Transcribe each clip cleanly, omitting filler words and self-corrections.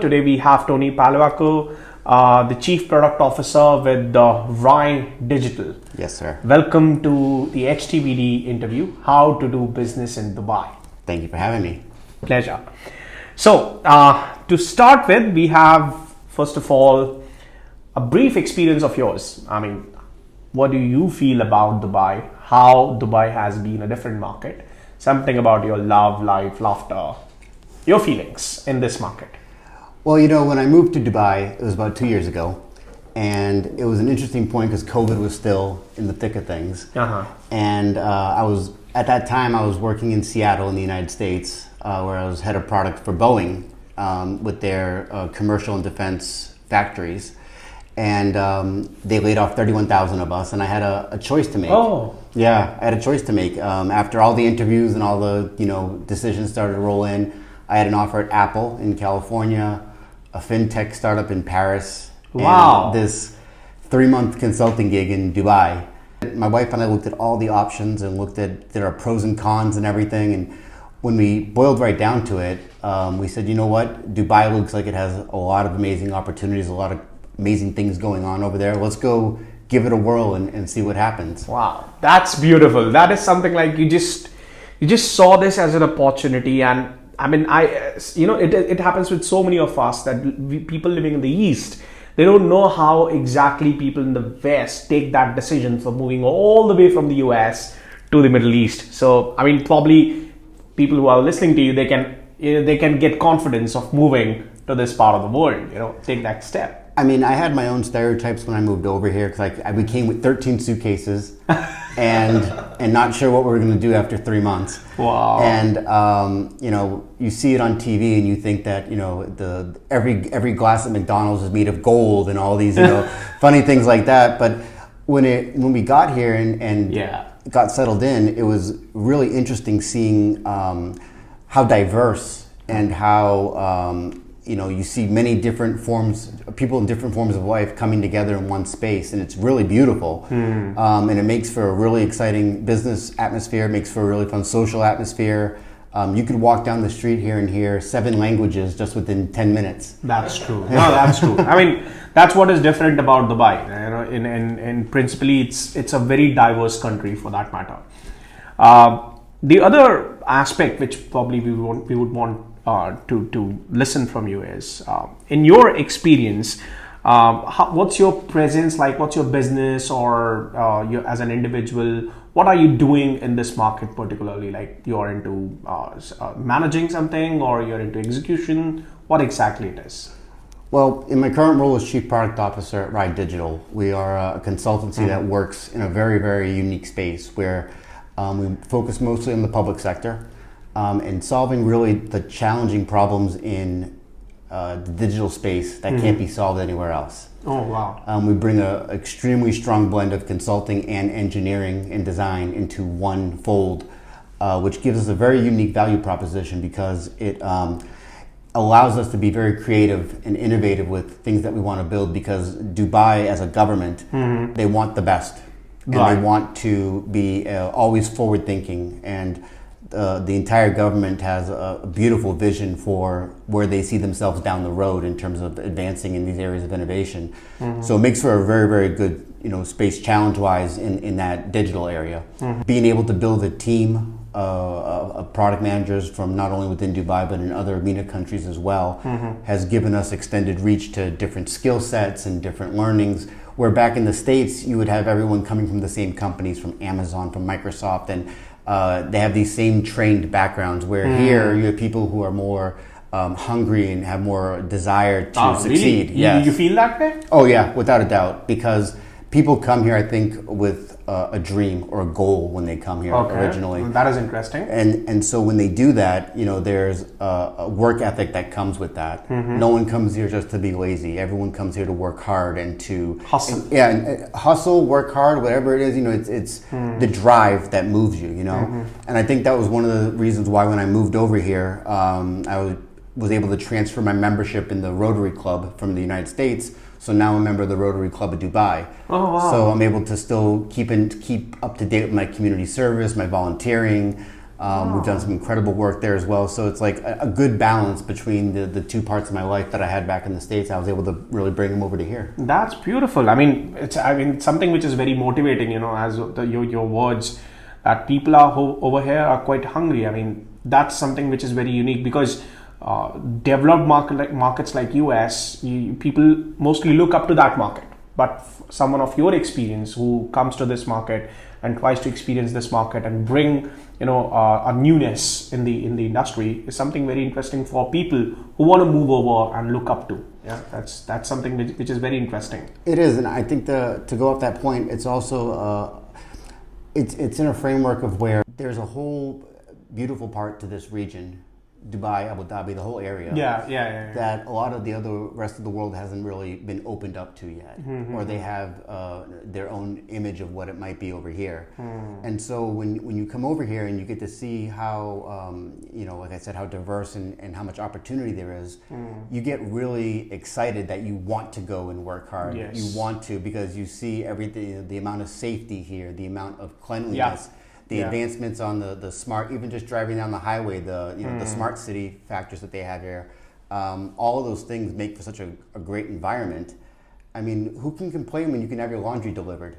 Today we have Tony Pagliocco, the Chief Product Officer with Ryan Digital. Yes, sir. Welcome to the HTBD interview, How to Do Business in Dubai. Thank you for having me. Pleasure. So, to start with, we have, first of all, a brief experience of yours. I mean, what do you feel about Dubai? How Dubai has been a different market? Something about your love, life, laughter, your feelings in this market. Well, when I moved to Dubai, it was about 2 years ago, and it was an interesting point because COVID was still in the thick of things. And at that time, I was working in Seattle in the United States, where I was head of product for Boeing with their commercial and defense factories. And they laid off 31,000 of us, and I had a choice to make. Oh. Yeah, I had a choice to make. After all the interviews and all the decisions started to roll in, I had an offer at Apple in California, a fintech startup in Paris, wow, and this 3-month consulting gig in Dubai. My wife and I looked at all the options and looked at there are pros and cons and everything. And when we boiled right down to it, we said, you know what? Dubai looks like it has a lot of amazing opportunities, a lot of amazing things going on over there. Let's go give it a whirl and see what happens. Wow, that's beautiful. That is something like you just saw this as an opportunity. And I mean, it happens with so many of us that people living in the East, they don't know how exactly people in the West take that decision for moving all the way from the US to the Middle East. So, I mean, probably people who are listening to you, they can get confidence of moving to this part of the world, take that step. I mean, I had my own stereotypes when I moved over here because I came with 13 suitcases and not sure what we were going to do after 3 months. Wow. And you see it on TV and you think that every glass at McDonald's is made of gold and all these funny things like that. But when we got here and got settled in, it was really interesting seeing how diverse and how you see many different people in different forms of life coming together in one space, and it's really beautiful. And it makes for a really exciting business atmosphere, it makes for a really fun social atmosphere. You could walk down the street here and hear 7 languages just within 10 minutes. That's true. No, that's true. I mean, that's what is different about Dubai. In principally, it's a very diverse country for that matter. The other aspect which probably we would want to listen from you is, in your experience, what's your presence like? What's your business, or you as an individual? What are you doing in this market particularly? Like you're into managing something, or you're into execution? What exactly it is? Well, in my current role as Chief Product Officer at Ryan Digital, we are a consultancy that works in a very, very unique space where we focus mostly on the public sector. And solving really the challenging problems in the digital space that can't be solved anywhere else. Oh, wow. We bring an extremely strong blend of consulting and engineering and design into one fold, which gives us a very unique value proposition because it allows us to be very creative and innovative with things that we want to build, because Dubai as a government, they want the best. And they want to be always forward thinking, and the entire government has a beautiful vision for where they see themselves down the road in terms of advancing in these areas of innovation. So it makes for a very, very good space challenge-wise in that digital area. Being able to build a team of product managers from not only within Dubai but in other MENA countries as well has given us extended reach to different skill sets and different learnings, where back in the States you would have everyone coming from the same companies, from Amazon, from Microsoft, and they have these same trained backgrounds, where here you have people who are more hungry and have more desire to succeed. Really? Yes. You feel that way? Oh yeah, without a doubt, because people come here, I think, with a dream or a goal when they come here originally. That is interesting. And so when they do that, there's a work ethic that comes with that. No one comes here just to be lazy. Everyone comes here to work hard and to hustle. And hustle, work hard, whatever it is. It's the drive that moves you. And I think that was one of the reasons why when I moved over here, I was able to transfer my membership in the Rotary Club from the United States. So now I'm a member of the Rotary Club of Dubai. Oh, wow. So I'm able to still keep up to date with my community service, my volunteering, We've done some incredible work there as well. So it's like a good balance between the two parts of my life that I had back in the States. I was able to really bring them over to here. That's beautiful. It's something which is very motivating, as your words, that people are over here are quite hungry. That's something which is very unique, because developed markets like US, people mostly look up to that market. But someone of your experience who comes to this market and tries to experience this market and bring a newness in the industry is something very interesting for people who want to move over and look up to. Yeah, that's something which is very interesting. It is, and I think to go off that point, it's also it's in a framework of where there's a whole beautiful part to this region, Dubai, Abu Dhabi, the whole area. Yeah. That a lot of the other rest of the world hasn't really been opened up to yet, or they have their own image of what it might be over here. And so when you come over here and you get to see how like I said, how diverse and how much opportunity there is, you get really excited that you want to go and work hard. Yes. You want to, because you see everything, the amount of safety here, the amount of cleanliness. Yeah. The advancements on the smart, even just driving down the highway, the smart city factors that they have here, all of those things make for such a great environment. Who can complain when you can have your laundry delivered?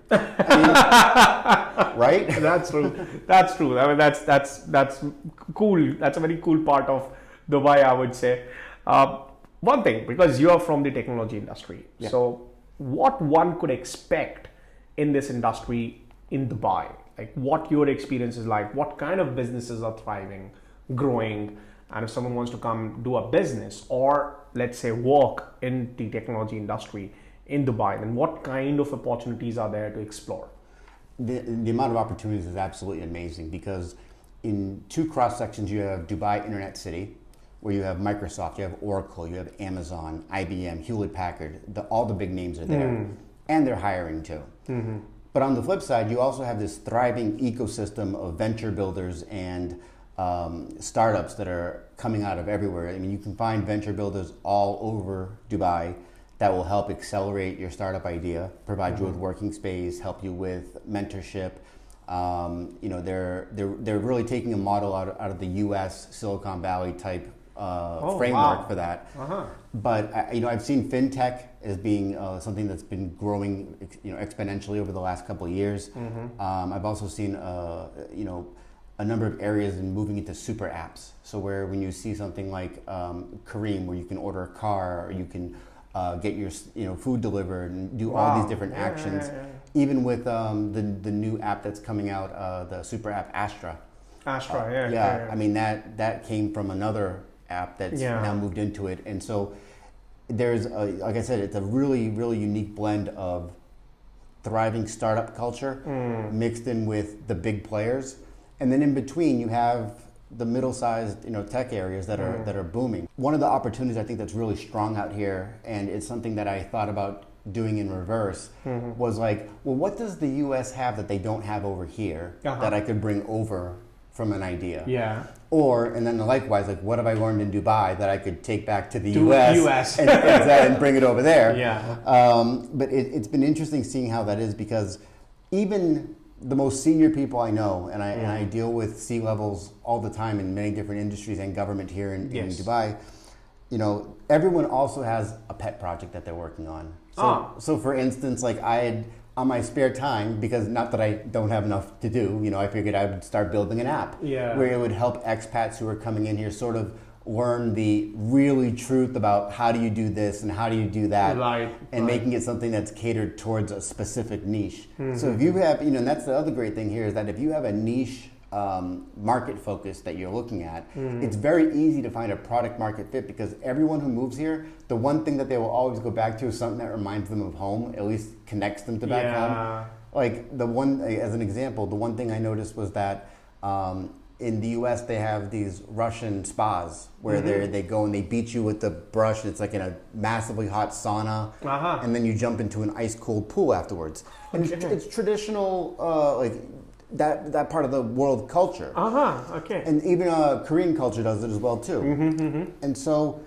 Right? That's true. That's true. That's cool. That's a very cool part of Dubai, I would say. One thing, because you are from the technology industry, so what one could expect in this industry in Dubai? Like what your experience is like, what kind of businesses are thriving, growing, and if someone wants to come do a business or let's say work in the technology industry in Dubai, then what kind of opportunities are there to explore? The amount of opportunities is absolutely amazing, because in two cross sections you have Dubai Internet City, where you have Microsoft, you have Oracle, you have Amazon, IBM, Hewlett Packard, all the big names are there, and they're hiring too. But on the flip side, you also have this thriving ecosystem of venture builders and startups that are coming out of everywhere. You can find venture builders all over Dubai that will help accelerate your startup idea, provide you with working space, help you with mentorship. They're really taking a model out of the U.S. Silicon Valley type framework for that. But I've seen fintech as being something that's been growing exponentially over the last couple of years. I've also seen a number of areas in moving into super apps. So where when you see something like Kareem, where you can order a car, or you can get your food delivered and do all these different actions. Even with the new app that's coming out, the super app Astra. That came from another app that's now moved into it, and so there's like I said, it's a really, really unique blend of thriving startup culture mixed in with the big players, and then in between you have the middle-sized tech areas that are booming. One of the opportunities I think that's really strong out here, and it's something that I thought about doing in reverse, was like, well, what does the US have that they don't have over here that I could bring over from an idea? And then likewise, like, what have I learned in Dubai that I could take back to the US and bring it over there? But it's been interesting seeing how that is, because even the most senior people I know, and I deal with C-levels all the time in many different industries and government here in Dubai, everyone also has a pet project that they're working on. So for instance, like I had, on my spare time, because not that I don't have enough to do, I figured I would start building an app where it would help expats who are coming in here sort of learn the really truth about how do you do this and how do you do that, and making it something that's catered towards a specific niche. So if you have, and that's the other great thing here, is that if you have a niche market focus that you're looking at, it's very easy to find a product market fit, because everyone who moves here, the one thing that they will always go back to is something that reminds them of home, at least connects them to back home. Like as an example, the one thing I noticed was that in the US they have these Russian spas where they go and they beat you with the brush, and it's like in a massively hot sauna, and then you jump into an ice cold pool afterwards. And it's traditional, like that part of the world culture. And even Korean culture does it as well too. And so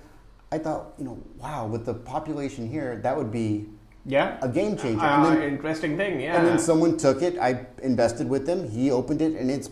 I thought, wow, with the population here, that would be a game changer. Interesting thing, And then someone took it, I invested with them, he opened it, and it's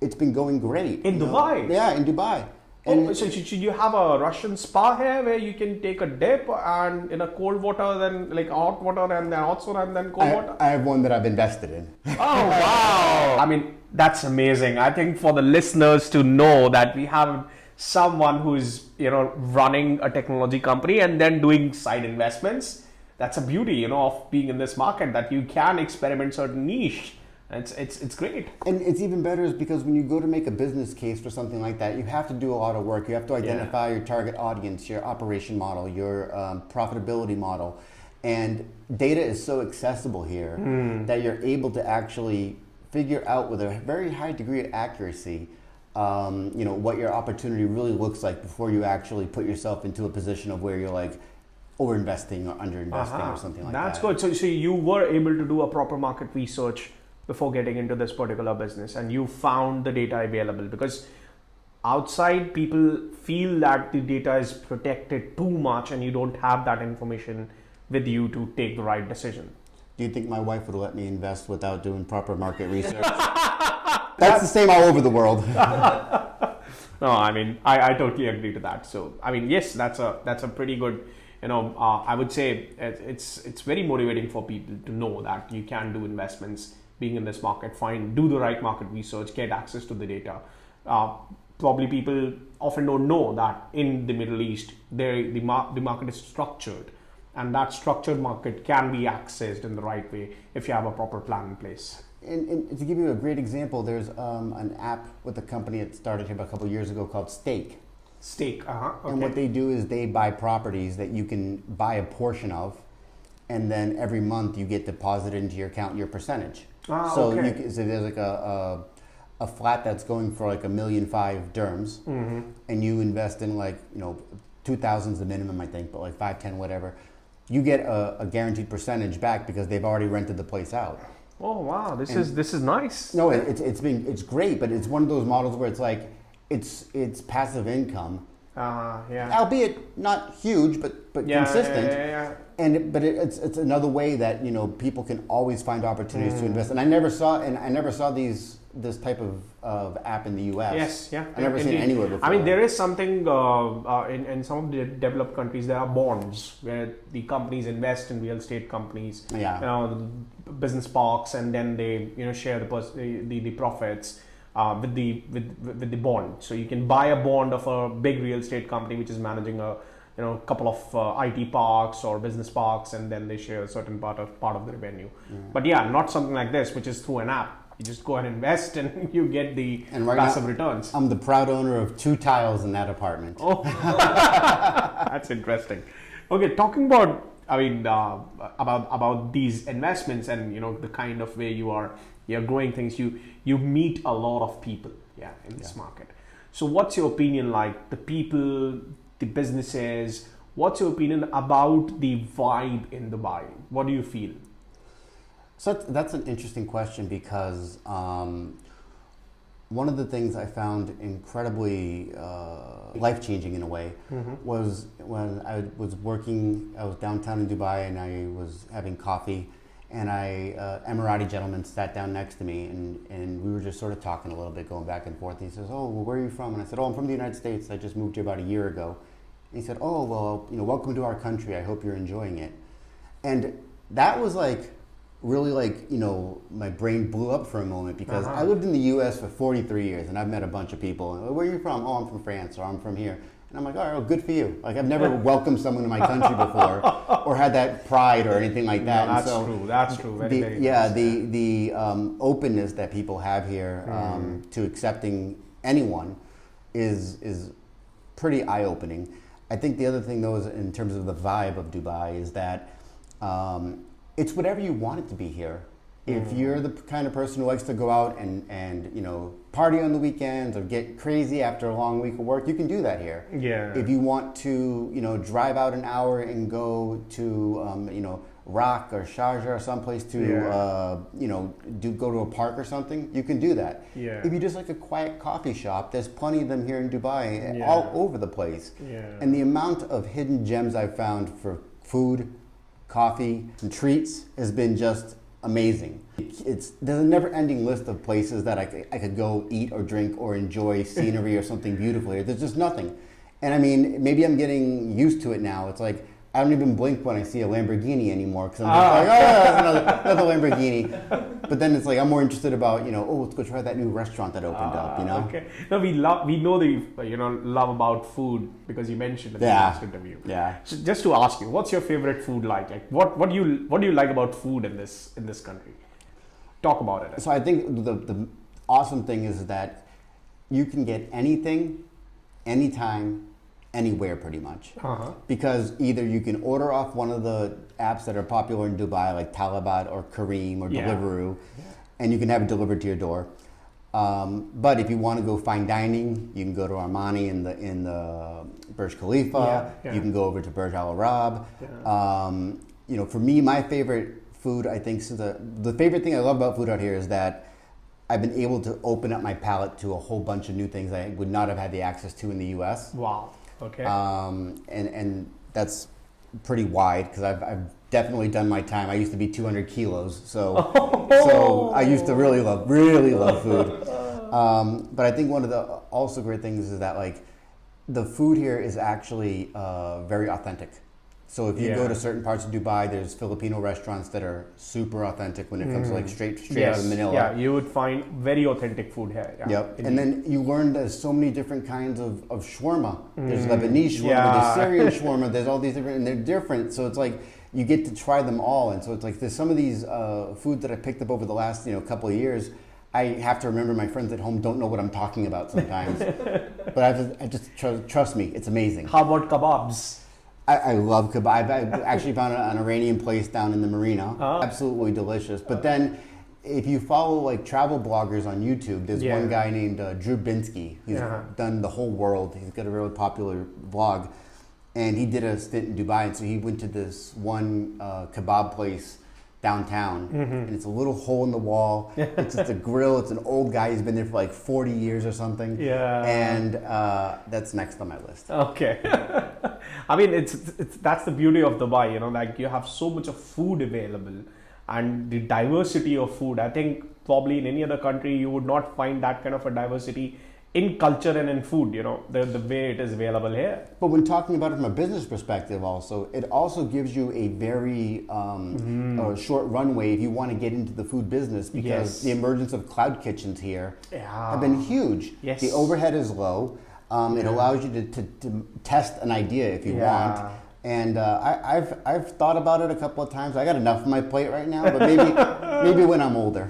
it's been going great. In Dubai? Yeah, in Dubai. And so should you have a Russian spa here where you can take a dip and in a cold water, then like hot water and then hot sauna and then cold water? I have one that I've invested in. Oh, wow. I mean, that's amazing. I think for the listeners to know that we have someone who's, running a technology company and then doing side investments. That's a beauty, of being in this market, that you can experiment certain niche. It's great. And it's even better is because when you go to make a business case for something like that, you have to do a lot of work. You have to identify your target audience, your operation model, your profitability model. And data is so accessible here that you're able to actually figure out with a very high degree of accuracy what your opportunity really looks like before you actually put yourself into a position of where you're like over-investing or under-investing or something like that. That's good. So you were able to do a proper market research before getting into this particular business, and you found the data available, because outside people feel that the data is protected too much and you don't have that information with you to take the right decision. Do you think my wife would let me invest without doing proper market research? That's the same all over the world. No, I mean, I totally agree to that. So, I mean, yes, that's a pretty good, I would say it's very motivating for people to know that you can do investments being in this market, do the right market research, get access to the data. Probably people often don't know that in the Middle East, the market is structured, and that structured market can be accessed in the right way if you have a proper plan in place. And to give you a great example, there's an app with a company that started here a couple of years ago called Stake. Stake, okay. And what they do is they buy properties that you can buy a portion of, and then every month you get deposited into your account your percentage. So there's like a flat that's going for like $1.5 million dirhams, and you invest in 2,000 is the minimum, I think, but like 5, 10, whatever. You get a guaranteed percentage back because they've already rented the place out. Oh wow, this is nice. No, it's great, but it's one of those models where it's like it's passive income. Albeit not huge, but consistent. But it's another way that people can always find opportunities to invest. And I never saw this type of app in the U.S. Yes, yeah. I never seen it anywhere before. I mean, there is something in some of the developed countries. There are bonds where the companies invest in real estate companies. Yeah. Business parks, and then they share the profits. With the bond, so you can buy a bond of a big real estate company which is managing a couple of IT parks or business parks, and then they share a certain part of the revenue. But not something like this, which is through an app. You just go and invest, and you get the passive returns. I'm the proud owner of 2 tiles in that apartment. Oh, that's interesting. Okay, talking about about these investments and the kind of way you're growing things, you meet a lot of people in this market. So what's your opinion, like the people, the businesses, what's your opinion about the vibe in Dubai? What do you feel? So that's an interesting question, because one of the things I found incredibly life-changing in a way was when I was downtown in Dubai, and I was having coffee, and Emirati gentleman sat down next to me, and we were just sort of talking a little bit, going back and forth. And he says, "Oh, well, where are you from?" And I said, "Oh, I'm from the United States. I just moved here about a year ago." And he said, "Oh, well, welcome to our country. I hope you're enjoying it." And that was really my brain blew up for a moment, because I lived in the U.S. for 43 years, and I've met a bunch of people. Where are you from? Oh, I'm from France, or I'm from here. And I'm like, all right, well, good for you. Like, I've never welcomed someone to my country before, or had that pride or anything like that. No, that's true. Very the openness that people have here to accepting anyone is pretty eye-opening. I think the other thing, though, is in terms of the vibe of Dubai, is that it's whatever you want it to be here. If you're the kind of person who likes to go out and party on the weekends, or get crazy after a long week of work, you can do that here. Yeah. If you want to drive out an hour and go to Rock or Sharjah or someplace to go to a park or something, you can do that. Yeah. If you just like a quiet coffee shop, there's plenty of them here in Dubai, all over the place. Yeah. And the amount of hidden gems I've found for food, coffee, and treats has been just amazing. There's a never-ending list of places that I could go eat or drink or enjoy scenery or something beautiful here. There's just nothing. And I mean, maybe I'm getting used to it now. It's like, I don't even blink when I see a Lamborghini anymore because I'm just like, oh, another Lamborghini. But then it's like, I'm more interested about, let's go try that new restaurant that opened up, Okay. No, we know that you love about food because you mentioned in the last interview. Yeah. So just to ask you, what's your favorite food like? Like what do you like about food in this country? Talk about it. So I think the awesome thing is that you can get anything, anytime, anywhere pretty much. Because either you can order off one of the apps that are popular in Dubai like Talabat or Careem or Deliveroo, and you can have it delivered to your door. But if you want to go fine dining, you can go to Armani in the Burj Khalifa. You can go over to Burj Al Arab. For me, my favorite food, I think, the favorite thing I love about food out here is that I've been able to open up my palate to a whole bunch of new things I would not have had the access to in the U.S. Wow. Okay. And that's pretty wide because I've definitely done my time. I used to be 200 kilos, so I used to really love food. But I think one of the also great things is that like the food here is actually very authentic. So if you go to certain parts of Dubai, there's Filipino restaurants that are super authentic when it comes to like straight out of Manila. Yeah, you would find very authentic food here. Yeah, yep. Indeed. And then you learn there's so many different kinds of shawarma. There's Lebanese shawarma, there's Syrian shawarma, there's all these different, and they're different. So it's like you get to try them all. And so it's like there's some of these foods that I picked up over the last couple of years. I have to remember my friends at home don't know what I'm talking about sometimes. But I just trust me, it's amazing. How about kebabs? I love kebab. I actually found an Iranian place down in the marina. Absolutely delicious. But then if you follow like travel bloggers on YouTube, there's one guy named Drew Binsky. He's done the whole world. He's got a really popular vlog. And he did a stint in Dubai. And so he went to this one kebab place downtown. And it's a little hole in the wall. It's just a grill. It's an old guy. He's been there for like 40 years or something. And that's next on my list. Okay. I mean, it's that's the beauty of Dubai, like you have so much of food available and the diversity of food. I think probably in any other country you would not find that kind of a diversity in culture and in food, the way it is available here. But when talking about it from a business perspective also, it also gives you a very short runway if you want to get into the food business because the emergence of cloud kitchens here have been huge. The overhead is low. It allows you to test an idea if you want. And I've thought about it a couple of times. I got enough on my plate right now, but maybe when I'm older.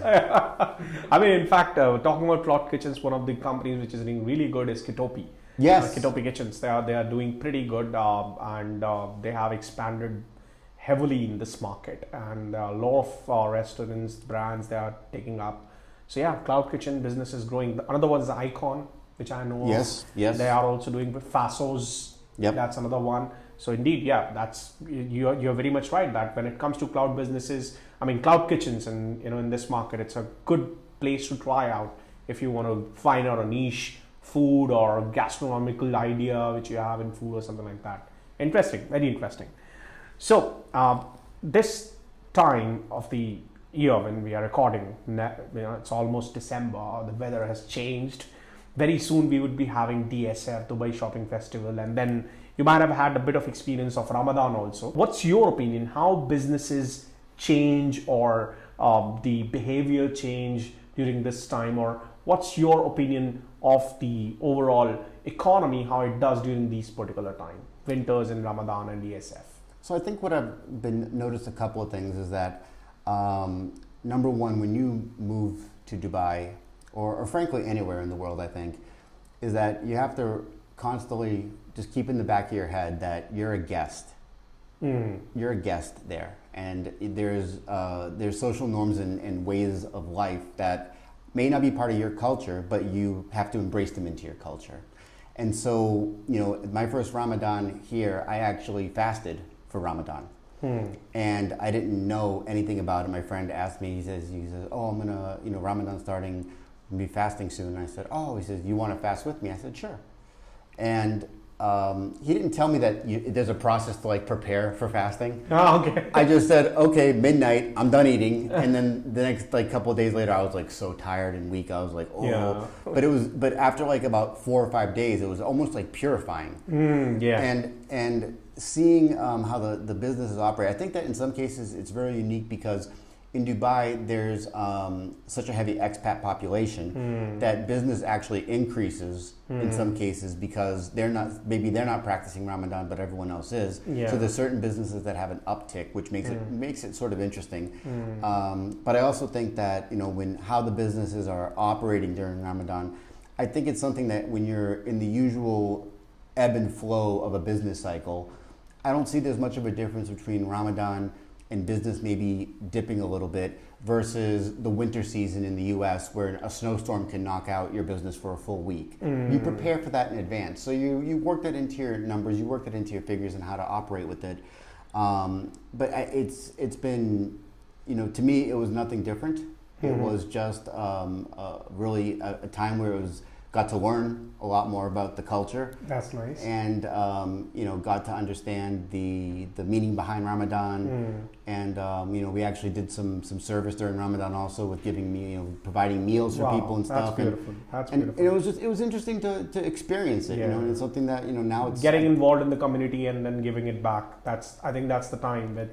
I mean, in fact, talking about cloud kitchens, one of the companies which is doing really good is Kitopi. Yes, Kitopi Kitchens. They are doing pretty good, and they have expanded heavily in this market, and a lot of restaurants, brands they are taking up. So yeah, cloud kitchen business is growing. Another one is Icon, which I know. Yes. They are also doing Fasos. That's another one. So indeed, that's you're very much right that when it comes to cloud businesses, I mean cloud kitchens, and in this market, it's a good place to try out if you want to find out a niche food or gastronomical idea which you have in food or something like that. Interesting, very interesting. So this time of the year when we are recording, it's almost December. The weather has changed. Very soon we would be having DSF, Dubai Shopping Festival, and then you might have had a bit of experience of Ramadan also. What's your opinion? How businesses change or the behavior change during this time, or what's your opinion of the overall economy, how it does during these particular time, winters and Ramadan and DSF? So I think what I've been noticed a couple of things is that number one, when you move to Dubai, or frankly anywhere in the world, I think, is that you have to constantly just keep in the back of your head that you're a guest. You're a guest there, and there's social norms and ways of life that may not be part of your culture, but you have to embrace them into your culture. And so, my first Ramadan here, I actually fasted for Ramadan. And I didn't know anything about it. My friend asked me, he says, oh, I'm gonna, Ramadan starting, I'm gonna be fasting soon. And I said, oh, he says, you want to fast with me? I said, sure. And he didn't tell me that there's a process to like prepare for fasting. Oh, okay. I just said, okay, midnight, I'm done eating, and then the next like couple of days later, I was like so tired and weak. I was like, oh, Yeah. but after like about 4 or 5 days, it was almost like purifying. Yeah. And seeing how the businesses operate, I think that in some cases it's very unique because in Dubai there's such a heavy expat population that business actually increases in some cases because they're not practicing Ramadan, but everyone else is. Yeah. So there's certain businesses that have an uptick, which makes it sort of interesting. But I also think that how the businesses are operating during Ramadan, I think it's something that when you're in the usual ebb and flow of a business cycle, I don't see there's much of a difference between Ramadan and business maybe dipping a little bit versus the winter season in the US where a snowstorm can knock out your business for a full week. You prepare for that in advance. So you work that into your numbers, you work that into your figures and how to operate with it. But it's been, to me, it was nothing different. It was just really a time where got to learn a lot more about the culture. That's nice. And got to understand the meaning behind Ramadan. And we actually did some service during Ramadan also with providing meals for people and stuff. That's beautiful. And it was interesting to experience it. And it's something that now it's getting involved in the community and then giving it back. I think that's the time that.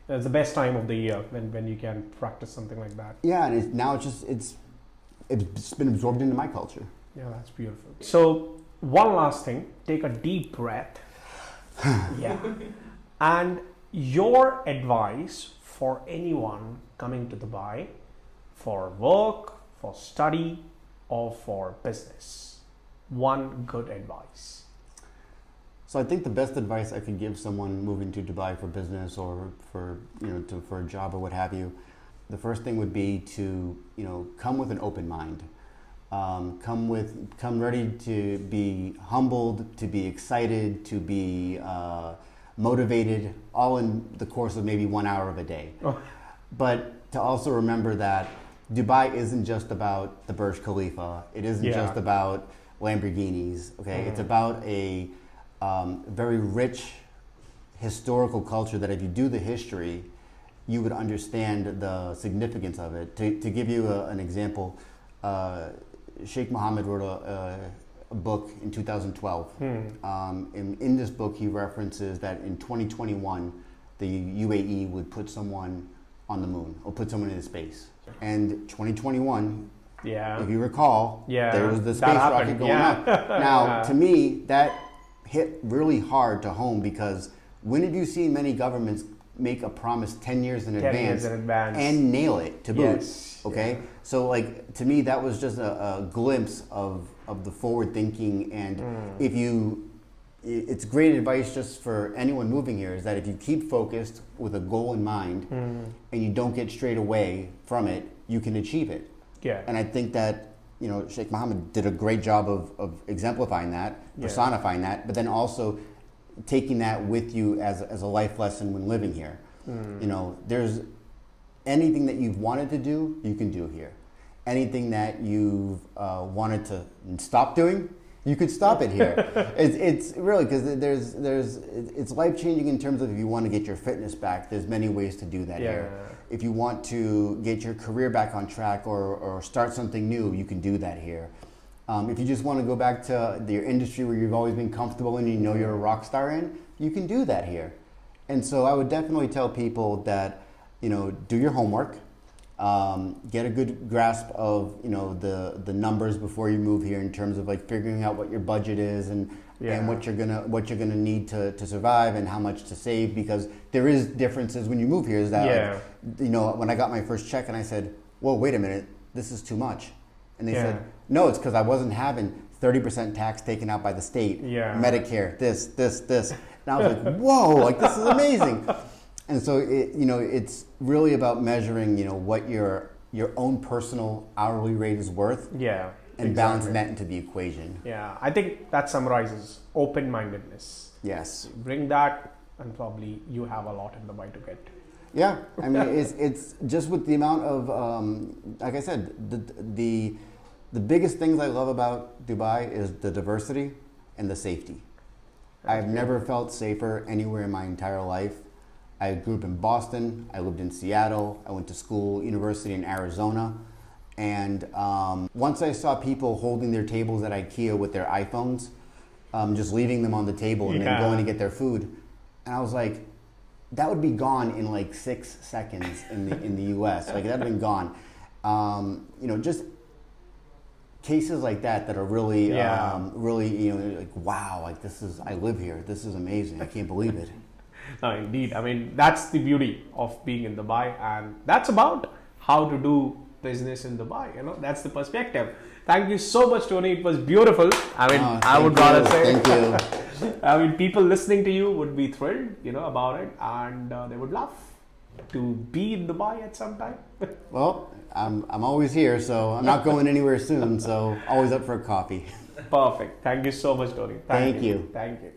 It's the best time of the year when you can practice something like that. Yeah, and now it's been absorbed into my culture. Yeah, that's beautiful. So one last thing, take a deep breath. Yeah. And your advice for anyone coming to Dubai for work, for study, or for business. One good advice. So I think the best advice I could give someone moving to Dubai for business or for a job or what have you, the first thing would be to come with an open mind, come ready to be humbled, to be excited, to be motivated, all in the course of maybe 1 hour of a day. Oh. But to also remember that Dubai isn't just about the Burj Khalifa. It isn't just about Lamborghinis. Okay, it's about a very rich historical culture that if you do the history, you would understand the significance of it. To give you an example, Sheikh Mohammed wrote a book in 2012. In this book, he references that in 2021, the UAE would put someone on the moon or put someone into space. And 2021, if you recall, there was the space rocket going up. Now, to me, that hit really hard to home because when have you seen many governments make a promise 10 years in advance and nail it to boot? Okay, so like to me that was just a glimpse of the forward thinking, and it's great advice just for anyone moving here is that if you keep focused with a goal in mind and you don't get straight away from it, you can achieve it. And I think that Sheikh Mohammed did a great job of exemplifying that, personifying that, but then also taking that with you as a life lesson when living here. There's anything that you've wanted to do, you can do here. Anything that you've wanted to stop doing, you could stop it here. It's really because it's life changing in terms of if you want to get your fitness back. There's many ways to do that here. If you want to get your career back on track or start something new, you can do that here. If you just want to go back to your industry where you've always been comfortable and you're a rock star in, you can do that here. And so I would definitely tell people that do your homework. Get a good grasp of the numbers before you move here in terms of like figuring out what your budget is and what you're gonna need to survive and how much to save, because there is differences when you move here. Is that when I got my first check and I said, "Whoa, wait a minute, this is too much," and they said, "No, it's because I wasn't having 30% tax taken out by the state, Medicare, this," and I was like, "Whoa, like this is amazing." And so it's really about measuring what your own personal hourly rate is worth, and balancing that into the equation. I think that summarizes open-mindedness. Yes, bring that, and probably you have a lot in the way to get. Yeah, I mean it's just with the amount of like I said, the biggest things I love about Dubai is the diversity and the safety. I've never felt safer anywhere in my entire life. I grew up in Boston. I lived in Seattle. I went to school, university in Arizona. And once I saw people holding their tables at IKEA with their iPhones, just leaving them on the table and then going to get their food, and I was like, that would be gone in like 6 seconds in the U.S. Like that would have been gone. Just cases like that are really, really, like wow, like I live here. This is amazing. I can't believe it. No, indeed. I mean, that's the beauty of being in Dubai, and that's about how to do business in Dubai. That's the perspective. Thank you so much, Tony. It was beautiful. I mean, I would rather say. Thank you. I mean, people listening to you would be thrilled, about it, and they would love to be in Dubai at some time. Well, I'm always here, so I'm not going anywhere soon. So always up for a coffee. Perfect. Thank you so much, Tony. Thank you. Thank you.